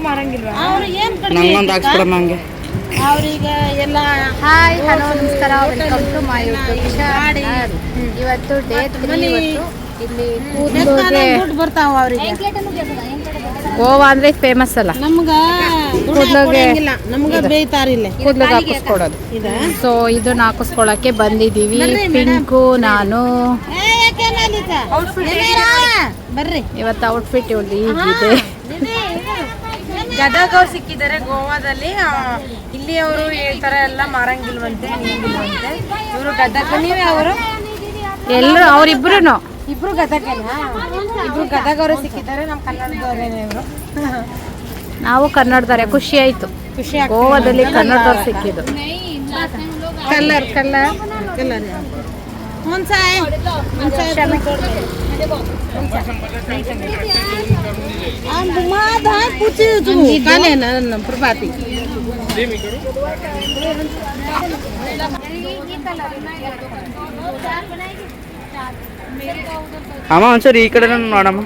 ಮಾರಂಗಿಲ್ವಾ? ನಂಗೊಂದು ಹಾಕ್ಸ್ಬಿಡಮ್ಮ ಹಂಗೆ. ಅವ್ರಿಗೆ ಎಲ್ಲ ಹಾಯ್ ಹಲೋ ನಮಸ್ಕಾರ, welcome to my YouTube channel. ಇವತ್ತು ಡೇ 3. ಇಲ್ಲಿ ದುಡ್ಡು ಬರ್ತಾವ ಅವ್ರಿಗೆ. ಗೋವಾ ಅಂದ್ರೆ ಫೇಮಸ್ ಅಲ್ಲ, ನಮ್ಗ ಬೇಯ್ತಾರಿಲ್ಲ ಕೂದಲಿಗೆ ಹಾಕಿಸ್ಕೊಡೋದು. ಸೊ ಇದನ್ನ ಹಾಕಿಸ್ಕೊಳಕ್ಕೆ ಬಂದಿದೀವಿ. ಪಿಂಕು ನಾನು ಬರ್ರಿ. ಇವತ್ತು ಔಟ್ಫಿಟ್ ಹೀಗಿದೆ. ಗದಗ ಅವ್ರು ಸಿಕ್ಕಿದ್ದಾರೆ ಗೋವಾದಲ್ಲಿ. ಇಲ್ಲಿ ಅವರು ಈ ತರ ಎಲ್ಲ ಮಾರಂಗಿಲ್ವಂತೆ, ನೀಂಗಿಲ್ವಂತೆ. ಇವರು ಗದಗ, ನೀವೇ ಅವರು ಎಲ್ಲರೂ ಅವರಿಬ್ರು ಇಬ್ರು ಗದಗನ, ಇಬ್ರು ಗದಗ ಅವರು ಸಿಕ್ಕಿದ್ದಾರೆ. ನಮ್ಮ ಕನ್ನಡದವರೇನೆ ಇವರು. ನಾವು ಕನ್ನಡದವರೇ. ಖುಷಿ ಆಯ್ತು, ಗೋವಾದಲ್ಲಿ ಕನ್ನಡದವ್ರು ಸಿಕ್ಕಿದ್ದು. ಕಲರ್ ಕಲರ್ ಕಲರ್ ಪ್ರಭಾತಿ ಅಮ್ಮ ಒಂದ್ಸರಿ ಈ ಕಡೆ ನೋಡಮ್ಮ.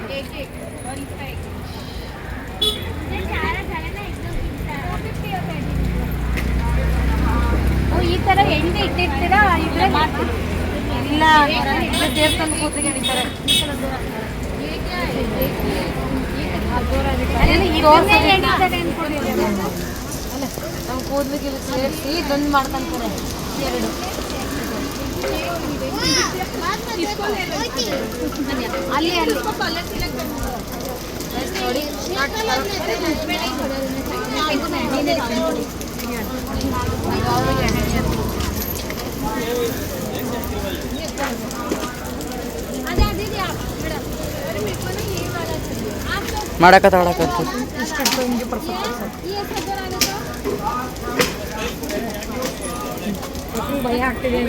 ಈ ತರ ಎಣ್ಣೆ ಇಟ್ಟಿರ್ತೀರಾ? ಇಲ್ಲ, ದೇವಸ್ಥಾನ ಕೂತ್ರಿಗೆ ಹಿಡಿತಾರೆ. ನಮ್ಮ ಕೂದಲಿಗೆ ಸೇರಿಸಿ ಇದೊಂದು ಮಾಡ್ಕೊಂತಾರೆ. ಎರಡು ಅಲ್ಲಿ ಅಲ್ಲಿ ನೋಡಿ. ಮಾಡಕತ್ತ ಭಯ ಆಗ್ತಿದೆ.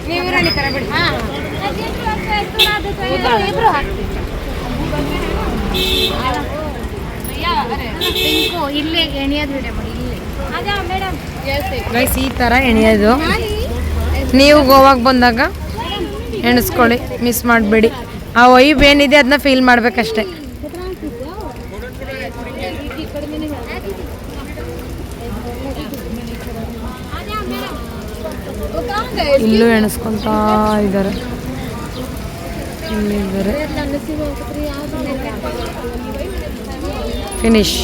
ನೀವು ರಾಣಿ ತರ ಬಿಡಿ. ಇಲ್ಲೇ ಎಣಿಯೋದು ವಿಡಿಯೋ ಮಾಡಿ. ಗೈಸ್, ಈ ತರ ಎಣಿಯೋದು. ನೀವು ಗೋವಾಗೆ ಬಂದಾಗ ಎಣಿಸ್ಕೊಳ್ಳಿ, ಮಿಸ್ ಮಾಡಬೇಡಿ. ಆ ವೈಬ್ ಏನಿದೆ ಅದನ್ನ ಫೀಲ್ ಮಾಡ್ಬೇಕಷ್ಟೆ. ಇಲ್ಲೂ ಎಣಿಸ್ಕೊಂತ ಇದ್ದಾರೆ. ಇಲ್ಲಿದ್ದಾರೆ. ಫಿನಿಶ್.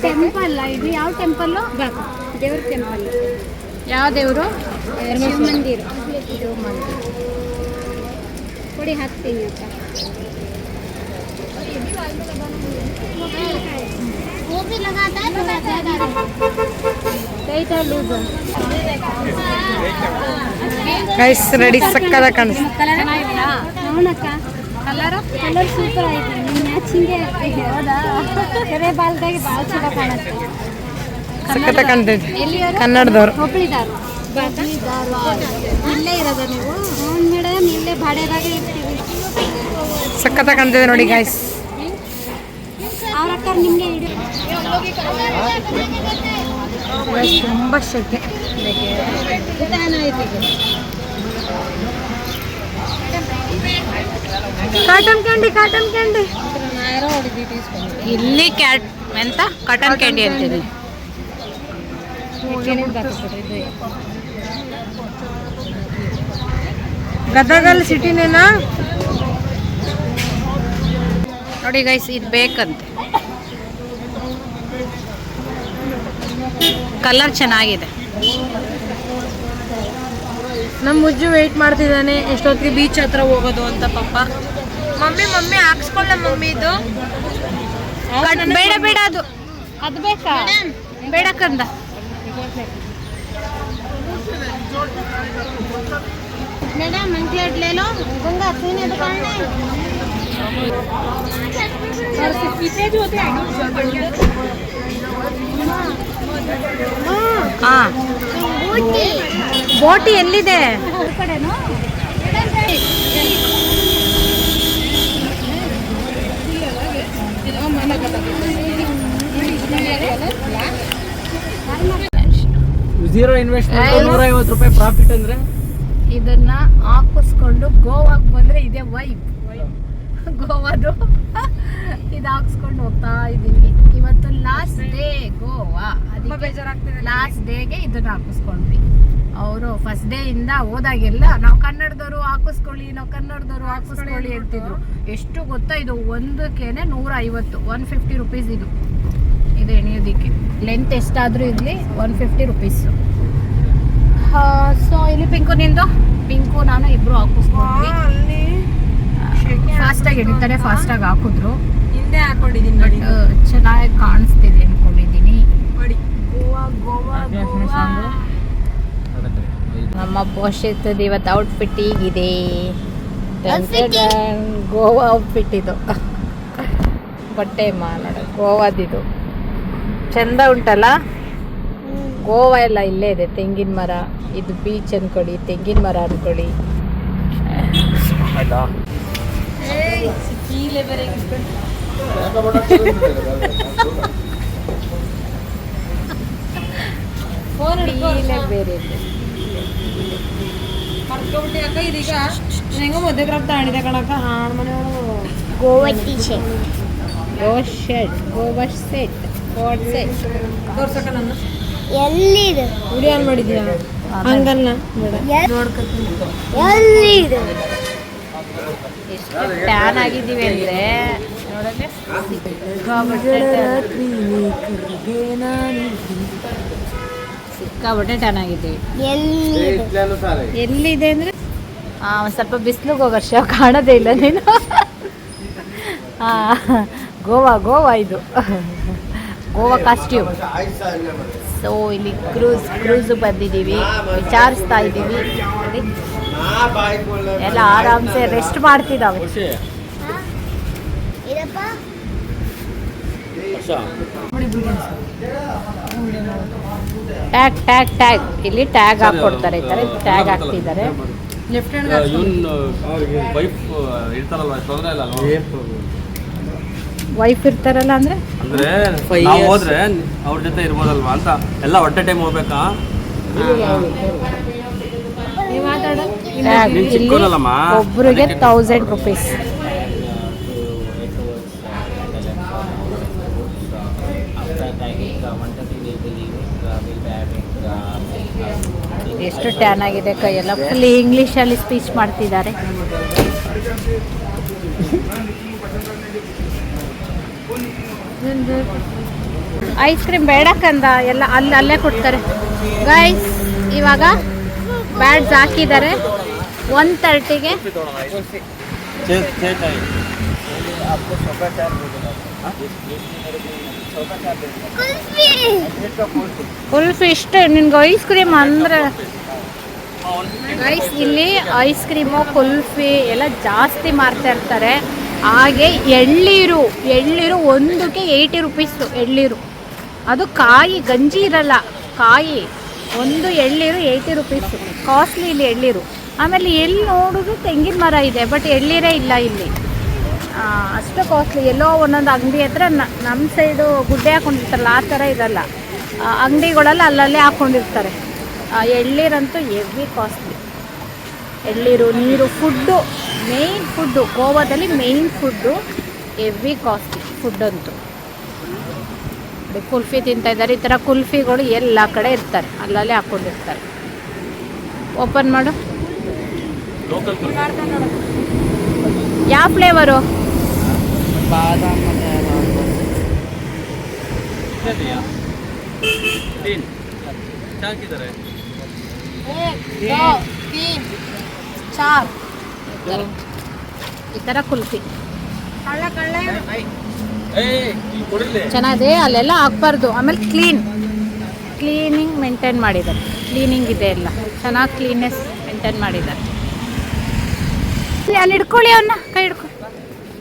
ಟೆಂಪಲ್ ಇದು ಯಾವ ಟೆಂಪಲ್? ದೇವ್ರ ಟೆಂಪಲ್. ಯಾವ ದೇವರು? ಮಂದಿರ. ಇದು ಮಂದಿರ ಕೊಡಿ, ಹಾಕ್ತೀನಿ ಅಂತ. ಗೈಸ್ ರೆಡಿ, ಸಕ್ಕದ ಕಾಣಿಸ್ತು. ಕಲರ್ ಸೂಪರ್ ಆಯ್ತು. ಮ್ಯಾಚಿಂಗೇ ಆಗ್ತಿದೆ. ಹೌದಾ? ಕೆರೆ ಬಾಲ್ದಾಗಿ ಭಾಳ ಚಲೋ ಕಾಣುತ್ತೆ. ಸಕ್ಕತ್ತ ಕಾಣ್ತೈತೆ. ಕನ್ನಡದವ್ರು. ಹುಬ್ಳಿದಾರು. ಇಲ್ಲೇ ಇರೋದ ನೀವು? ಮೇಡಮ್, ಇಲ್ಲೇ ಬಾಡ್ಯದಾಗ ಇರ್ತೀವಿ. ಸಕ್ಕತ್ತ ಕಾಣ್ತಿದೆ ನೋಡಿ ಗೈಸ್. ಅವ್ರ ಅಕ್ಕ ನಿಮಗೆ ತುಂಬ ಶೆಕೆ. Cotton candy, cotton candy. ಇಲ್ಲಿ ಎಂತ ಕಾಟನ್ ಕ್ಯಾಂಡಿ ಅಂತೀನಿ. ಗದಗಲ್ಲಿ ಸಿಟಿನೇನಾ ನೋಡಿ ಗೈಸ್, ಇದು ಬೇಕಂತೆ. ಕಲರ್ ಚೆನ್ನಾಗಿದೆ. ನಮ್ಮ ಮುಜ್ಜು ವೆಯ್ಟ್ ಮಾಡ್ತಿದ್ದಾನೆ ಎಷ್ಟೊತ್ತಿಗೆ ಬೀಚ್ ಹತ್ರ ಹೋಗೋದು ಅಂತ. ಪಾಪ ಮಮ್ಮಿ ಹಾಕ್ಸ್ಕೊಳ್ಳ ಮಮ್ಮಿ. ಇದು ಬೇಡ ಬೇಡ, ಅದು ಬೇಕಾ? ಬೇಡ ಕಂದ. मैडम प्लेट ले लो गंगा सीने दुकान में और पीछे जो होते हैं हाँ ಬೋಟಿ ಎಲ್ಲಿದೆ ಝೀರೋ ಇನ್ವೆಸ್ಟ್ಮೆಂಟ್ 150 ರೂಪಾಯಿ ಪ್ರಾಫಿಟ್ ಅಂದ್ರೆ ಇದನ್ನ ಹಾಕಿಸ್ಕೊಂಡು ಗೋವಾಗೆ ಬಂದ್ರೆ ಇದೇ ವೈಬ್ ಗೋವಾದು ಇದು ಹಾಕ್ಸ್ಕೊಂಡು ಹೋಗ್ತಾ ಇದೀವಿ. ಇವತ್ತು ಲಾಸ್ಟ್ ಡೇ ಗೋವಾ, ಅದಕ್ಕೆ ಲಾಸ್ಟ್ ಡೇಗೆ ಇದನ್ನ ಹಾಕಿಸ್ಕೊಂಡ್ವಿ. ಅವರು ಫಸ್ಟ್ ಡೇ ಇಂದ ಹೋದಾಗೆಲ್ಲ ನಾವು ಕನ್ನಡದವರು ಹಾಕಿಸ್ಕೊಳ್ಳಿ ಅಂತಿದ್ರು. ಎಷ್ಟು ಗೊತ್ತಾ, ಇದು ಒಂದಕ್ಕೇನೆ 150 150 ರುಪೀಸ್ ಇದು ಎಣಿಯೋದಕ್ಕೆ. ಲೆಂತ್ ಎಷ್ಟಾದ್ರೂ ಇರಲಿ 150 ರುಪೀಸ್. ಸೊ ಇಲ್ಲಿ ಪಿಂಕು ನಾನು ಇಬ್ರು ಹಾಕಿಸ್ಕೊಂಡ್ವಿ. ಫಾಸ್ಟಾಗಿ ಎಣಿತಾರೆ, ಫಾಸ್ಟಾಗಿ ಹಾಕಿದ್ರು. ಹಿಂದೆ ಹಾಕೊಂಡಿದ್ದೀನಿ ನೋಡಿ, ಚೆನ್ನಾಗಿ ಕಾಣಿಸ್ತಿದೆ ಅನ್ಕೊಂಡಿದ್ದೀನಿ. ಗೋವಾ ನಮ್ಮ ಪೋಷಿತ್ ಇವತ್ತು ಔಟ್ಫಿಟ್ ಹೀಗಿದೆ. ಗೋವಾ ಔಟ್ಫಿಟ್ ಇದು, ಬಟ್ಟೆ ನೋಡ ಗೋವಾದಿದು ಚಂದ ಉಂಟಲ್ಲ. ಗೋವಾ ಎಲ್ಲ ಇಲ್ಲೇ ಇದೆ, ತೆಂಗಿನ ಮರ, ಇದು ಬೀಚ್ ಅನ್ಕೊಳ್ಳಿ, ತೆಂಗಿನ ಮರ ಅನ್ಕೊಳ್ಳಿ. ಬೇರೆ ಇದೀಗ ಹೆಂಗೋ ಮಧ್ಯ ಕ್ರಾಫ್ಟ್ ತಾಣಿದೆ ಕಣಕ್ಕ ಹಾಳು ಮನೆಯವರು. Goa T shirt, Goa set, coat set ತೋರ್ಸಕ್ಕ ನನ್ನ ಎಲ್ಲಿದೆ? ವಿಡಿಯೋ ಆನ್ ಮಾಡಿದ್ಯಾ? ಹಂಗಲ್ಲ ಎಲ್ಲಿದೆ? ಎಷ್ಟು ಟ್ಯಾನ್ ಆಗಿದ್ದೀವಿ ಅಂದ್ರೆ ನೋಡಕ್ಕೆ ಸಿಕ್ಕಾಬಟ್ಟೆ ಟ್ಯಾನ್ ಆಗಿದ್ದೀವಿ. ಎಲ್ಲಿದೆ ಅಂದ್ರೆ ಒಂದು ಸ್ವಲ್ಪ ಬಿಸಿಲಿಗೆ ಹೋಗೋಷ್ಟು ಕಾಣೋದೇ ಇಲ್ಲ ನೀನು. ಗೋವಾ ಇದು ಗೋವಾ ಕಾಸ್ಟ್ಯೂಮ್. ಸೊ ಇಲ್ಲಿ ಕ್ರೂಸ್ ಬಂದಿದ್ದೀವಿ, ವಿಚಾರಿಸ್ತಾ ಇದ್ದೀವಿ. ಎಲ್ಲ ಆರಾಮ್ಸೆ ರೆಸ್ಟ್ ಮಾಡ್ತಿದ್ದಾವೆ. ಟ್ಯಾಗ್ ಇಲ್ಲಿ ಟ್ಯಾಗ್ ಹಾಕೊಡ್ತಾರೆ, ಈ ಥರ ಟ್ಯಾಗ್ ಹಾಕ್ತಿದ್ದಾರೆ. ಲೆಫ್ಟ್ ಹ್ಯಾಂಡ್ ವೈಫ್ ಇರ್ತಾರಲ್ಲ ಅಂದ್ರೆ ನಾವು ಹೋದ್ರೆ ಅವ್ರ ಜೊತೆ ಇರ್ಬೋದಲ್ವಾ ಅಂತ ಎಲ್ಲ ಒಟ್ಟೆ ಟೈಮ್ ಹೋಗ್ಬೇಕಾ? ಒಬ್ರಿಗೆ 1000 ರೂಪೀಸ್. ಎಷ್ಟು ಟ್ಯಾನ್ ಆಗಿದೆ ಕೈಯೆಲ್ಲ. ಫುಲ್ ಇಂಗ್ಲೀಷಲ್ಲಿ ಸ್ಪೀಚ್ ಮಾಡ್ತಿದ್ದಾರೆ. ಐಸ್ ಕ್ರೀಮ್ ಬೇಡಕ್ಕಂದ ಎಲ್ಲ ಅಲ್ಲೇ ಕೊಡ್ತಾರೆ. ಗೈಸ್ ಇವಾಗ ಬ್ಯಾಡ್ಸ್ ಹಾಕಿದ್ದಾರೆ 1:30ಗೆ. ಕುಲ್ಫಿ ಇಷ್ಟ ನಿನ್ಗೆ ಐಸ್ ಕ್ರೀಮ್ ಅಂದ್ರೆ. ಗೈಸ್ ಇಲ್ಲಿ ಐಸ್ ಕ್ರೀಮು ಕುಲ್ಫಿ ಎಲ್ಲ ಜಾಸ್ತಿ ಮಾರ್ತಾ ಇರ್ತಾರೆ. ಹಾಗೆ ಎಳ್ಳೀರು ಒಂದಕ್ಕೆ 80 ರುಪೀಸು. ಎಳ್ಳೀರು ಅದು ಕಾಯಿ, ಗಂಜಿ ಇರಲ್ಲ, ಕಾಯಿ. ಒಂದು ಎಳ್ಳೀರು 80 ರುಪೀಸು. ಕಾಸ್ಟ್ಲಿ ಇಲ್ಲಿ ಎಳ್ಳೀರು. ಆಮೇಲೆ ಎಲ್ಲಿ ನೋಡಿದ್ರು ತೆಂಗಿನ ಮರ ಇದೆ, ಬಟ್ ಎಳ್ಳೀರೇ ಇಲ್ಲ ಇಲ್ಲಿ. ಅಷ್ಟು ಕಾಸ್ಟ್ಲಿ. ಎಲ್ಲೋ ಒಂದೊಂದು ಅಂಗಡಿ ಹತ್ರ ನಮ್ಮ ಸೈಡು ಗುಡ್ಡೆ ಹಾಕೊಂಡಿರ್ತಾರಲ್ಲ ಆ ಥರ ಇದಲ್ಲ, ಅಂಗಡಿಗಳೆಲ್ಲ ಅಲ್ಲಲ್ಲೇ ಹಾಕ್ಕೊಂಡಿರ್ತಾರೆ. ಎಳ್ಳೀರಂತೂ ಹೆವಿ ಕಾಸ್ಟ್ಲಿ. ಎಳ್ಳೀರು, ನೀರು, ಫುಡ್ಡು, ಮೇಯ್ನ್ ಫುಡ್ಡು ಗೋವಾದಲ್ಲಿ ಮೇಯ್ನ್ ಫುಡ್ಡು ಹೆವಿ ಕಾಸ್ಟ್ಲಿ ಫುಡ್ಡಂತೂ. ಕುಲ್ಫಿ ತಿಂತಾಯಿದ್ದಾರೆ. ಈ ಥರ ಕುಲ್ಫಿಗಳು ಎಲ್ಲ ಕಡೆ ಇರ್ತಾರೆ, ಅಲ್ಲಲ್ಲೇ ಹಾಕ್ಕೊಂಡಿರ್ತಾರೆ. ಓಪನ್ ಮಾಡು. ಯಾವ ಫ್ಲೇವರು? ಈ ಥರ ಕುಲ್ಫಿ ಚೆನ್ನಾಗಿದೆ. ಅಲ್ಲೆಲ್ಲ ಹಾಕ್ಬಾರ್ದು. ಆಮೇಲೆ ಕ್ಲೀನಿಂಗ್ ಮೇಂಟೈನ್ ಮಾಡಿದ್ದಾರೆ. ಕ್ಲೀನಿಂಗ್ ಇದೆ, ಎಲ್ಲ ಚೆನ್ನಾಗಿ ಕ್ಲೀನ್ನೆಸ್ ಮೇಂಟೈನ್ ಮಾಡಿದ್ದಾರೆ. ಅಲ್ಲಿ ಹಿಡ್ಕೊಳ್ಳಿ, ಅವನ್ನ ಕೈ ಹಿಡ್ಕೊ.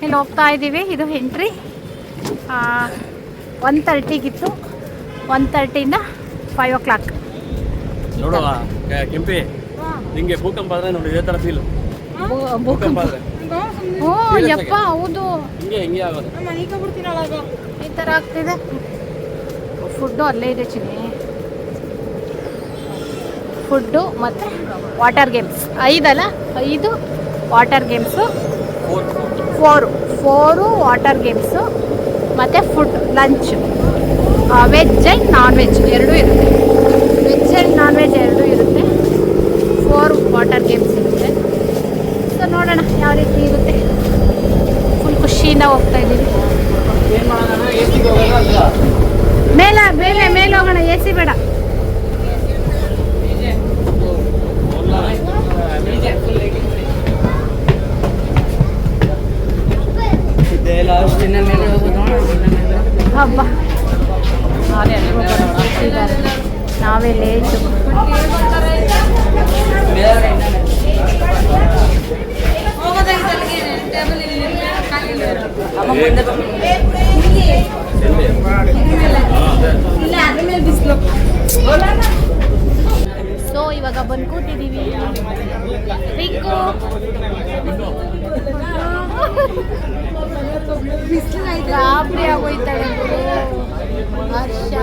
ಇಲ್ಲಿ ಹೋಗ್ತಾ ಇದ್ದೀವಿ. ಇದು ಎಂಟ್ರಿ 1:30ಗಿತ್ತು. 1:30ಇಂದ 5 o'clock. ನೋಡುವ ಕೆಂಪಿ, ನಿಂಗೆ ಭೂಕಂಪ ಆದ್ರೆ ನೋಡಿ ಇದೇ ತರ ಫೀಲ್. ಭೂಕಂಪ ಆದ್ರೆ ಓ ಯಪ್ಪ, ಹೌದು ಹಿಂಗೆ ಆಗೋದು. ಈ ಥರ ಆಗ್ತಿದೆ. ಫುಡ್ಡು ಅಲ್ಲೇ ಇದೆ ಚಿನ್ನಿ. ಫುಡ್ಡು ಮತ್ತು water games 5 water games, 4 water games ಮತ್ತು food lunch, veg and non veg ಎರಡೂ ಇರುತ್ತೆ. ವೆಜ್ ಆ್ಯಂಡ್ ನಾನ್ ವೆಜ್ ಎರಡೂ ಇರುತ್ತೆ. 4 ವಾಟರ್ ಗೇಮ್ಸ್ ಇರುತ್ತೆ. ಸೊ ನೋಡೋಣ ಯಾವ ರೀತಿ ಇರುತ್ತೆ. ಫುಲ್ ಖುಷಿಯಿಂದ ಹೋಗ್ತಾ ಇದ್ದೀವಿ. ಮೇಲೆ ಹೋಗೋಣ, ಎ ಸಿ ಬೇಡ. ಹಬ್ಬ ನಾವೇ ಲೇಟು. ಸೊ ಇವಾಗ ಬಂದು ಕೂತಿದ್ದೀವಿ. ಗಾಬರಿ ಆಗೋಯ್ತಾಳೆ ಹರ್ಷ.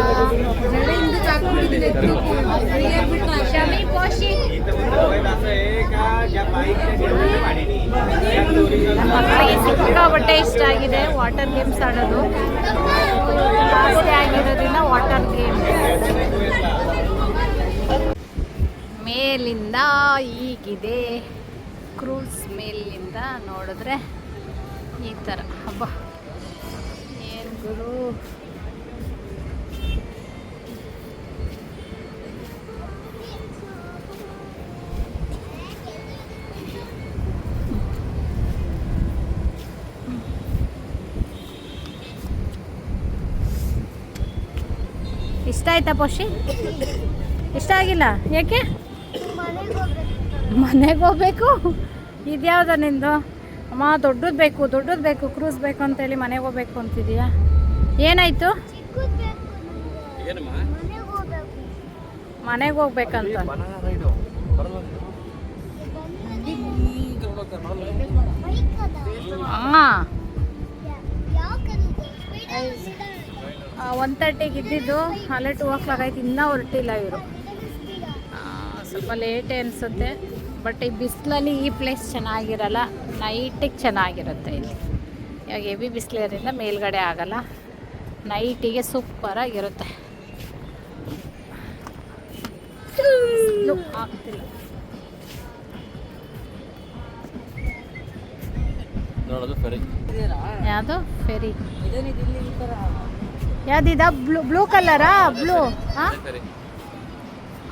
ಶಮಿ ಪೋಷಿ ಮಕ್ಕಳಿಗೆ ಸಿಕ್ಕಾಪಟ್ಟೆ ಇಷ್ಟ ಆಗಿದೆ ವಾಟರ್ ಗೇಮ್ಸ್ ಆಡೋದು. ಜಾಸ್ತಿ ಆಗಿರೋದ್ರಿಂದ ವಾಟರ್ ಗೇಮ್ಸ್ ಮೇಲಿಂದ ಹೀಗಿದೆ. ಕ್ರೂಸ್ ಮೇಲಿಂದ ನೋಡಿದ್ರೆ ಈ ಥರ. ಹಬ್ಬ ಏನು ಗುರು. ಇಷ್ಟ ಆಯ್ತಾ ಪೋಷಿ? ಇಷ್ಟ ಆಗಿಲ್ಲ ಯಾಕೆ? ಮನೆಗೆ ಹೋಗ್ಬೇಕು. ಇದ್ಯಾವ್ದ ನಿಂದು? ಅಮ್ಮ ದೊಡ್ಡದು ಬೇಕು ಕ್ರೂಸ್ ಬೇಕು ಅಂತೇಳಿ ಮನೆಗೆ ಹೋಗ್ಬೇಕು ಅಂತಿದೀಯಾ? ಏನಾಯ್ತು? ಮನೆಗೆ ಹೋಗ್ಬೇಕಂತ. ಹಾಂ 1:30ಗೆ ಇದ್ದಿದ್ದು, ಅಲ್ಲೇ 2 o'clock ಆಯ್ತು, ಇನ್ನೂ ಹೊರಟಿಲ್ಲ ಇವರು. ಸ್ವಲ್ಪ ಲೇಟೇ ಅನಿಸುತ್ತೆ. ಬಟ್ ಈ ಬಿಸಿಲಲ್ಲಿ ಈ ಪ್ಲೇಸ್ ಚೆನ್ನಾಗಿರಲ್ಲ, ನೈಟಿಗೆ ಚೆನ್ನಾಗಿರುತ್ತೆ ಇಲ್ಲಿ. ಇವಾಗ ಹೆವಿ ಬಿಸಿಲಿರೋದ್ರಿಂದ ಮೇಲ್ಗಡೆ ಆಗಲ್ಲ, ನೈಟಿಗೆ ಸೂಪರಾಗಿರುತ್ತೆ. ಆಗ್ತಿಲ್ಲ ಯಾವುದು ಫೆರಿ? ಯಾವ್ದಿದ? ಬ್ಲೂ ಕಲರಾ? ಬ್ಲೂ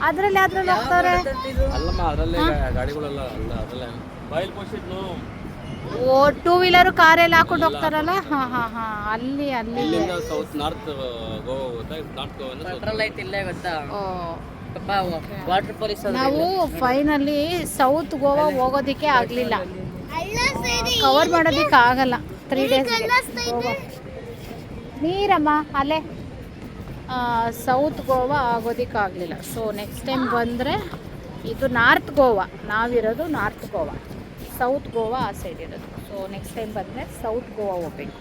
ಅದ್ರಲ್ಲಿ ಹೋಗ್ತಾರೆ. ಓ 2 ವೀಲರು ಕಾರೆಲ್ಲ ಹಾಕೊಂಡು ಹೋಗ್ತಾರಲ್ಲ. ಹಾಂ ಅಲ್ಲಿ ನಾವು ಫೈನಲಿ ಸೌತ್ ಗೋವಾ ಹೋಗೋದಿಕ್ಕೆ ಆಗಲಿಲ್ಲ, ಕವರ್ ಮಾಡೋದಿಕ್ಕೆ ಆಗಲ್ಲ. 3 days ಗೋವಾ ನೀರಮ್ಮ ಅಲ್ಲೇ ಸೌತ್ ಗೋವಾ ಆಗೋದಕ್ಕಾಗಲಿಲ್ಲ. ಸೊ ನೆಕ್ಸ್ಟ್ ಟೈಮ್ ಬಂದರೆ ಇದು ನಾರ್ತ್ ಗೋವಾ, ನಾವಿರೋದು ನಾರ್ತ್ ಗೋವಾ, ಸೌತ್ ಗೋವಾ ಆ ಸೈಡ್ ಇರೋದು. ಸೊ ನೆಕ್ಸ್ಟ್ ಟೈಮ್ ಬಂದರೆ ಸೌತ್ ಗೋವಾ ಹೋಗ್ಬೇಕು.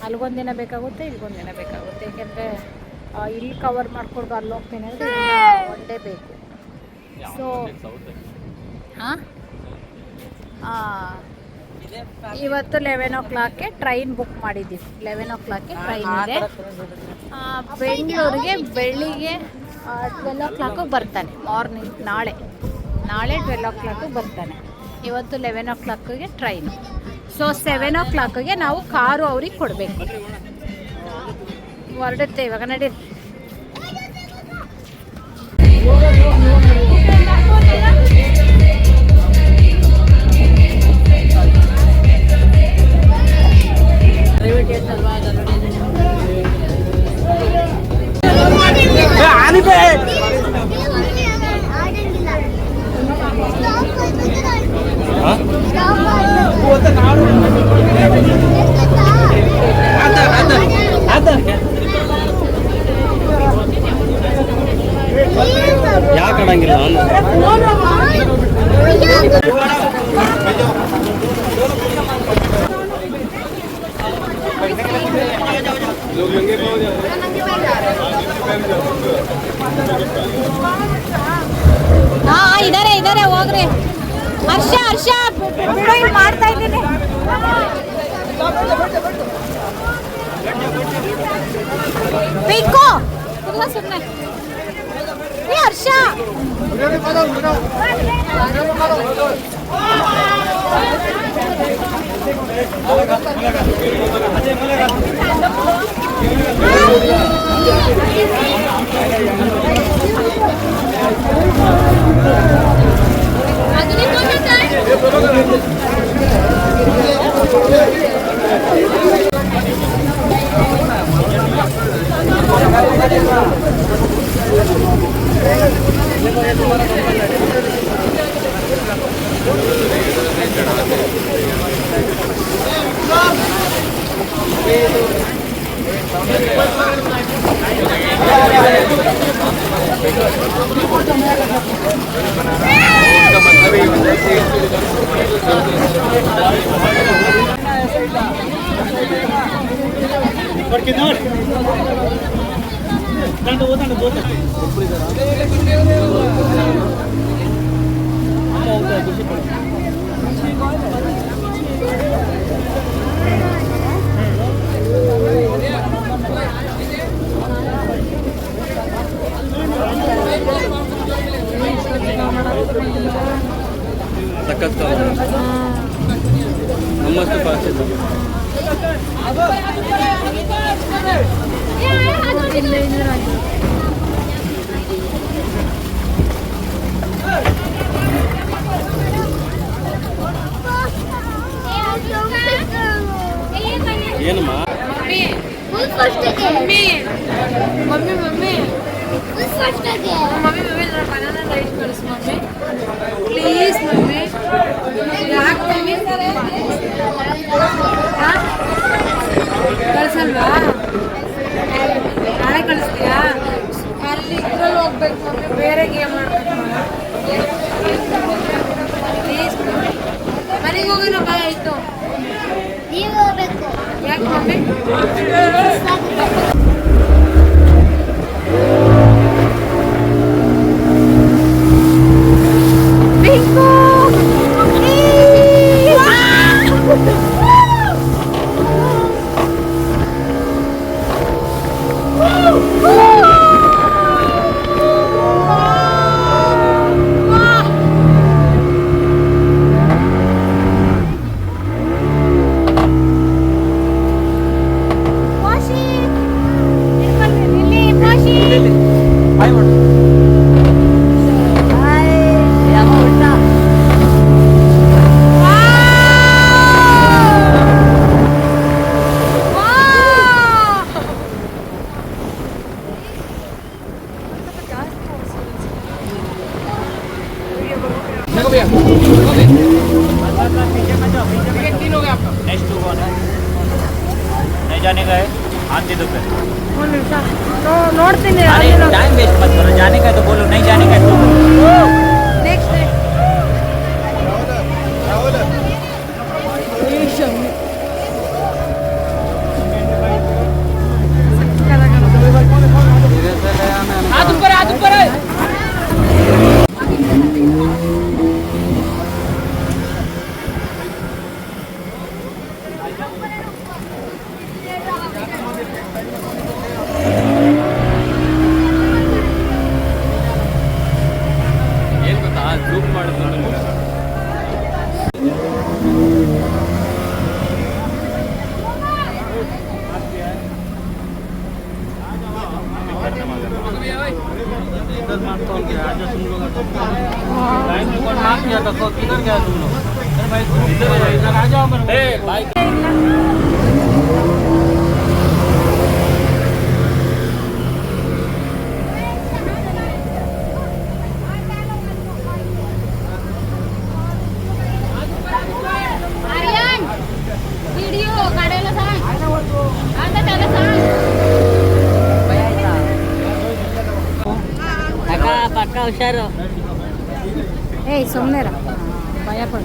ಅಲ್ಲಿಗೊಂದಿನ ಬೇಕಾಗುತ್ತೆ, ಇಲ್ಲಿಗೊಂದಿನ ಬೇಕಾಗುತ್ತೆ. ಏಕೆಂದರೆ ಇಲ್ಲಿ ಕವರ್ ಮಾಡ್ಕೊಂಡು ಅಲ್ಲಿ ಹೋಗ್ತೀನಿ ಅಂದರೆ 1 day ಬೇಕು. ಸೊ ಇವತ್ತು 11 o'clockಗೆ ಟ್ರೈನ್ ಬುಕ್ ಮಾಡಿದ್ದೀವಿ. 11 o'clockಗೆ ಟ್ರೈನ್ ಇದೆ. ಬೆಂಗಳೂರಿಗೆ ಬೆಳಿಗ್ಗೆ 12 o'clock ಬರ್ತಾನೆ. ಮಾರ್ನಿಂಗ್ ನಾಳೆ 12 o'clock ಬರ್ತಾನೆ. ಇವತ್ತು 11 o'clockಗೆ ಟ್ರೈನು. ಸೊ 7 o'clockಗೆ ನಾವು ಕಾರು ಅವ್ರಿಗೆ ಕೊಡಬೇಕು. ಹೊರಡುತ್ತೆ ಇವಾಗ, ನಡೀರಿ. ಯಾಕೆ ಆಡಂಗಿಲ್ಲ? ಹಾ ಇದಾರೆ ಹೋಗ್ರಿ. ಹರ್ಷ ಬಿಡು, ಇಲ್ಲಿ ಮಾಡ್ತಾ ಇದ್ದೀನಿ. ಬೇಕು ಇಲ್ಲ ಸುಮ್ಮನೆ ಹರ್ಷ. ಸಖತ್ ನಮ್ಮಷ್ಟು ಫಾಸ್ಟ್ ಇತ್ತು. ಏನಮ್ಮ ಮಮ್ಮಿ ಮಮ್ಮಿ ಬನಾನಾ ರೈಸ್ ಕಳಿಸ್ ಮಮ್ಮಿ ಪ್ಲೀಸ್ ಮಮ್ಮಿ. ಯಾಕೆ ಮಮ್ಮಿ ಕಳಿಸಲ್ವಾ? ನಾಳೆ ಕಳಿಸ್ತೀಯಾ? ಅಲ್ಲಿ ಇದ್ರಲ್ಲಿ ಹೋಗ್ಬೇಕು ಮಮ್ಮಿ, ಬೇರೆ ಗೇಮ್ ಮಾಡ್ಬೇಕು ಪ್ಲೀಸ್ ಮಮ್ಮಿ. ಮನೆಗೆ ಹೋಗೋಣ ಬಾ. ಆಯಿತು, ನೀವು ಹೋಗ್ಬೇಕು. ಯಾಕೆ ಮಮ್ಮಿ? नहीं जाने का है हाथ दे दो फिर। ನೋಡ್ತೀನಿ. अरे टाइम वेस्ट मत करो, जाने का है तो बोलो, नहीं जाने का है तो ನೆಕ್ಸ್ಟ್ ಏನು ಗೊತ್ತಾ, ಜೂಮ್ ಮಾಡಿದ್ರು किधर गया तुम लोग? इधर आ जाओ। बाइक आर्यन व्हिडिओ काढायला सांग. आता त्याला सांग. पक्का हुशार हो. ಏಯ್ ಸುಮ್ಮನೆ ಭಯ ಪಡ.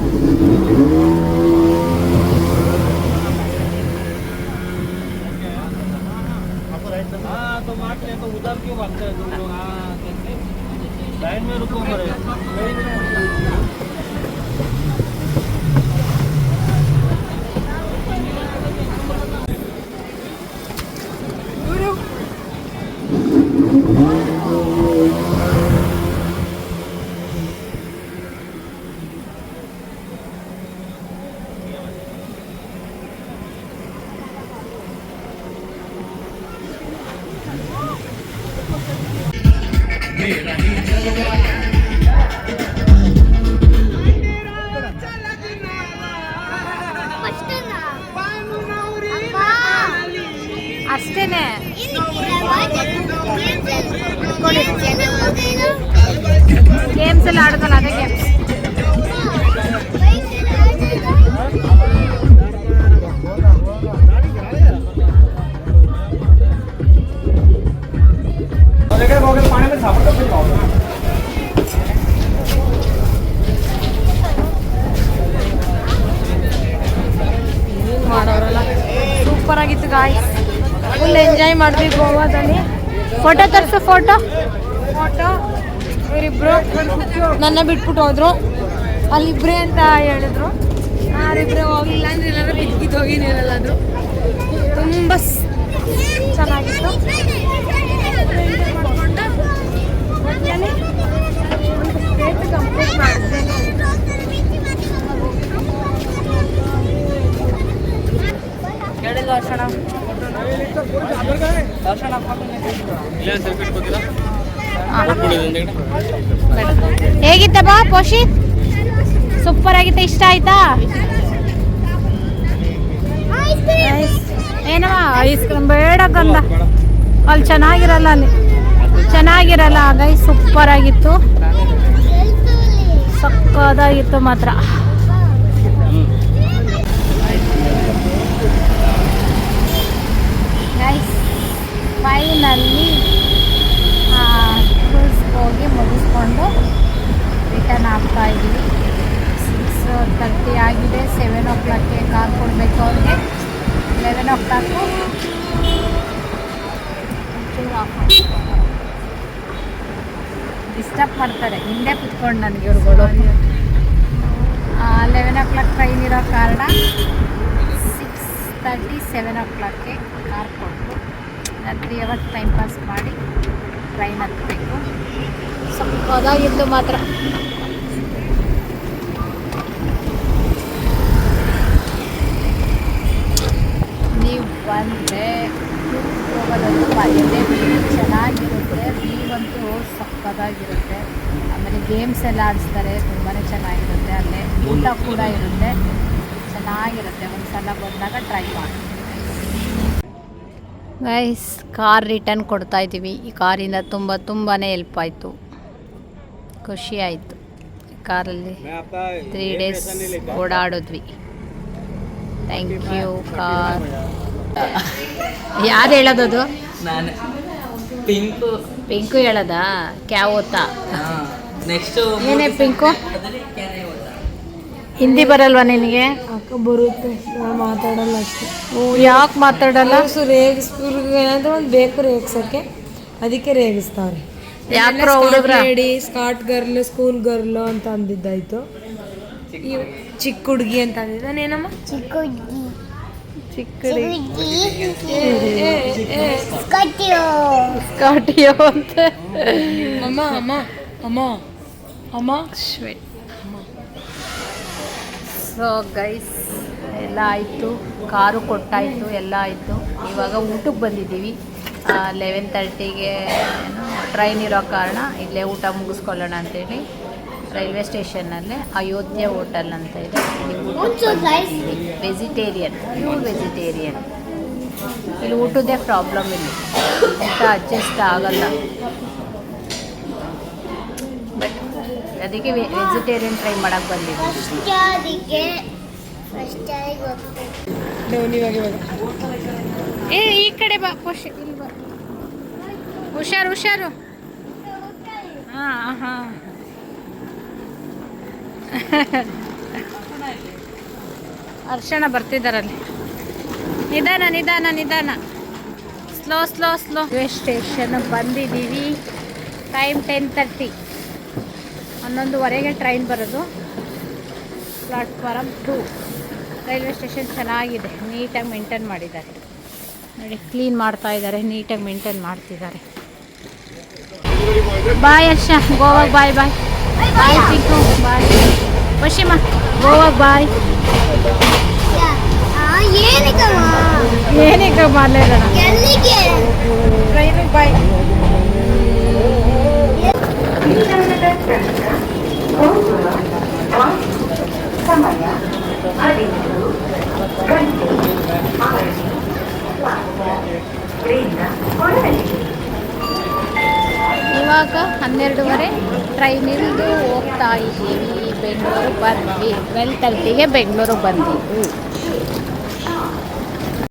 हाँ तो मार्ट में तो उधर क्यों भागते हैं तुम लोग? हाँ लाइन में रुको मेरे। ಅಷ್ಟೇನೆ. ಗೇಮ್ಸ್ ಎಲ್ಲ ಆಡೋದಲ್ಲ, ಅದೇ ಗೇಮ್ಸ್. ಮಾಡೋರಲ್ಲ ಸೂಪರ್ ಆಗಿತ್ತು ಗಾಯ್ಸ್. ಫುಲ್ ಎಂಜಾಯ್ ಮಾಡಿದ್ವಿ ಗೋವಾದಲ್ಲಿ. ಫೋಟೋ ತರಿಸು, ಫೋಟೋ. ಇವರಿಬ್ರು ನನ್ನ ಬಿಟ್ಬಿಟ್ಟು ಹೋದ್ರು. ಅಲ್ಲಿಬ್ರೇ ಅಂತ ಹೇಳಿದ್ರು. ಅವರಿಬ್ರೆ ಹೋಗ್ಲಿಲ್ಲ ಅಂದ್ರೆ ಎಲ್ಲಾದ್ರೂ ಬಿದ್ದು ಹೋಗಿ ನೀರಲ್ಲಾದ್ರು. ತುಂಬ ಚೆನ್ನಾಗಿತ್ತು. ಕಂಪ್ಲೀಟ್ ಮಾಡಿದ್ದೆ. ಹೇಳಿಲ್ಲ ಅರ್ಶನ ಹೇಗಿತ್ತಪ್ಪ ಪೋಷಿ? ಸೂಪರ್ ಆಗಿತ್ತ? ಇಷ್ಟ ಆಯ್ತಾ? ಏನಮ್ಮ ಐಸ್ ಕ್ರೀಮ್ ಬೇಡ ಕಂದ, ಅಲ್ಲಿ ಚೆನ್ನಾಗಿರಲ್ಲ, ಗೈಸ್. ಸೂಪರ್ ಆಗಿತ್ತು, ಸಕ್ಕದಾಗಿತ್ತು ಮಾತ್ರ. ಗೈಸ್ ಫೈನಲ್ಲಿ ಕ್ರೂಸ್ಗೆ ಹೋಗಿ ಮುಗಿಸ್ಕೊಂಡು ರಿಟರ್ನ್ ಆಗ್ತಾ ಇದ್ದೀವಿ. 6:30 ಆಗಿದೆ. 7 o'clock ಕಾರ್ ಕೊಡಬೇಕು ಅವ್ರಿಗೆ. 11 o'clock ಡಿಸ್ಟರ್ಬ್ ಮಾಡ್ತಾರೆ, ಹಿಂದೆ ಕುತ್ಕೊಂಡು ನನಗೆ ಇವ್ರುಗಳು. 11 o'clock ಟ್ರೈನ್ ಇರೋ ಕಾರಣ 6:30 7 o'clock ಕಾರ್ ಕೊಟ್ಟು 3 hours ಟೈಮ್ ಪಾಸ್ ಮಾಡಿ ಟ್ರೈನ್ ಹತ್ತಬೇಕು. ಸಕ್ಕದಾಗಿತ್ತು ಮಾತ್ರ. ನೀವು ಬಂದರೆ ಹೋಗೋದಂತೂ ಮರೆಯದೇ ಬೇಡಿ. ಚೆನ್ನಾಗಿರುತ್ತೆ, ವ್ಯೂ ಅಂತೂ ಸಕ್ಕದಾಗಿರುತ್ತೆ. ಆಮೇಲೆ ಗೇಮ್ಸ್ ಎಲ್ಲ ಆಡಿಸ್ತಾರೆ, ತುಂಬಾ ಚೆನ್ನಾಗಿರುತ್ತೆ. ಅಲ್ಲೇ ಊಟ ಕೂಡ ಇರುತ್ತೆ, ಚೆನ್ನಾಗಿರುತ್ತೆ. ಒಂದು ಸಲ ಬಂದಾಗ ಟ್ರೈ ಮಾಡಿ. ಗೈಸ್ ಕಾರ್ ರಿಟರ್ನ್ ಕೊಡ್ತಾ ಇದ್ದೀವಿ. ಈ ಕಾರಿಂದ ತುಂಬಾ ಹೆಲ್ಪ್ ಆಯಿತು, ಖುಷಿ ಆಯಿತು. ಕಾರಲ್ಲಿ 3 days ಓಡಾಡಿದ್ವಿ. Thank you car. ಯಾರು ಹೇಳೋದದು? ನಾನು ಪಿಂಕು. ಪಿಂಕು ಹೇಳೋದಾ? ಕ್ಯಾ ಓದ್ತಾ? ನೆಕ್ಸ್ಟ್ ಏನೇ ಪಿಂಕು? ಹಿಂದಿ ಬರಲ್ವಾ ನಿನಗೆ? ಅಕ್ಕ ಬರುತ್ತೆ, ನಾನು ಮಾತಾಡಲ್ಲ ಅಷ್ಟೇ. ಯಾಕೆ ಮಾತಾಡಲ್ಲ? ರೇಗಿಸ್ಬಿಡ್ಗೆ ಏನಾದರೂ ಒಂದು ಬೇಕು ರೇಗಿಸೋಕ್ಕೆ, ಅದಕ್ಕೆ ರೇಗಿಸ್ತಾವ್ರೆ. ಯಾಕ್ರೋ ಹುಡುಗ್ರ? ಲೇಡಿ, ಸ್ಕಾಟ್ ಗರ್ಲ್, ಸ್ಕೂಲ್ ಗರ್ಲು ಅಂತ ಅಂದಿದ್ದಾಯ್ತು. ಚಿಕ್ಕ ಹುಡುಗಿ ಅಂತ ಅಂದಿದ್ದಾನೇನಮ್ಮ? ಚಿಕ್ಕ ಹುಡುಗಿ. ಸ್ಕಾಟಿಯೋ ಅಂತ. ಅಮ್ಮ ಅಮ್ಮ ಅಮ್ಮ ಅಮ್ಮ ಸೊ ಗೈಸ್ ಎಲ್ಲ ಆಯಿತು, ಕಾರು ಕೊಟ್ಟಾಯಿತು, ಎಲ್ಲ ಆಯಿತು. ಇವಾಗ ಊಟಕ್ಕೆ ಬಂದಿದ್ದೀವಿ. 11:30ಗೆ ಟ್ರೈನ್ ಇರೋ ಕಾರಣ ಇಲ್ಲೇ ಊಟ ಮುಗಿಸ್ಕೊಳ್ಳೋಣ ಅಂತೇಳಿ ರೈಲ್ವೆ ಸ್ಟೇಷನ್ನಲ್ಲೇ ಅಯೋಧ್ಯೆ ಹೋಟೆಲ್ ಅಂತ ಇದೆ. ಇಲ್ಲಿ ಊಟಕ್ಕೆ ಬಂದಿದ್ದೀವಿ. Vegetarian, pure vegetarian. ಇಲ್ಲಿ ಊಟದೇ ಪ್ರಾಬ್ಲಮ್, ಇಲ್ಲಿ ಊಟ ಅಡ್ಜಸ್ಟ್ ಆಗಲ್ಲ. ಬಟ್ ಅದಕ್ಕೆ ವೆಜಿಟೇರಿಯನ್ ಟ್ರೈ ಮಾಡೋಕ್ಕೆ ಬಂದಿದ್ದೀವಿ. ಏ ಈ ಕಡೆ ಬಾ, ಇಲ್ಲಿ ಬಾ. ಹುಷಾರು ಹುಷಾರು. ಹಾಂ ಹಾಂ. ಅರ್ಶನ ಬರ್ತಿದ್ದಾರಲ್ಲಿ. ನಿಧಾನ ನಿಧಾನ ನಿಧಾನ. Slow slow slow. Railway station ಬಂದಿದ್ದೀವಿ. ಟೈಮ್ 10:30. 11:15ಗೆ ಟ್ರೈನ್ ಬರೋದು. ಪ್ಲಾಟ್ಫಾರಮ್ 2. ರೈಲ್ವೆ ಸ್ಟೇಷನ್ ಚೆನ್ನಾಗಿದೆ, ನೀಟಾಗಿ ಮೇಂಟೈನ್ ಮಾಡಿದ್ದಾರೆ ನೋಡಿ. ಕ್ಲೀನ್ ಮಾಡ್ತಾ ಇದ್ದಾರೆ, ನೀಟಾಗಿ ಮೇಂಟೈನ್ ಮಾಡ್ತಿದ್ದಾರೆ. ಬಾಯ್ ಹರ್ಷ, ಗೋವಾಗೆ ಬಾಯ್ ಬಾಯ್. ಬಾಯ್ ಚಿಕ್ಕು, ಬಾಯ್ ವಶಿಮ, ಗೋವಾಗೆ ಬಾಯ್. ಏನಕ್ಕೆ ಮಾಡಲೇಣ ಟ್ರೈನಿಗೆ ಬಾಯ್. ಇವಾಗ 12:30 ಟ್ರೈನ್ ಇಳಿದು ಹೋಗ್ತಾ ಇದ್ದೀವಿ. ಬೆಂಗಳೂರು ಬಂದ್ವಿ. 12:30ಗೆ ಬೆಂಗಳೂರಿಗೆ ಬಂದಿದ್ದು.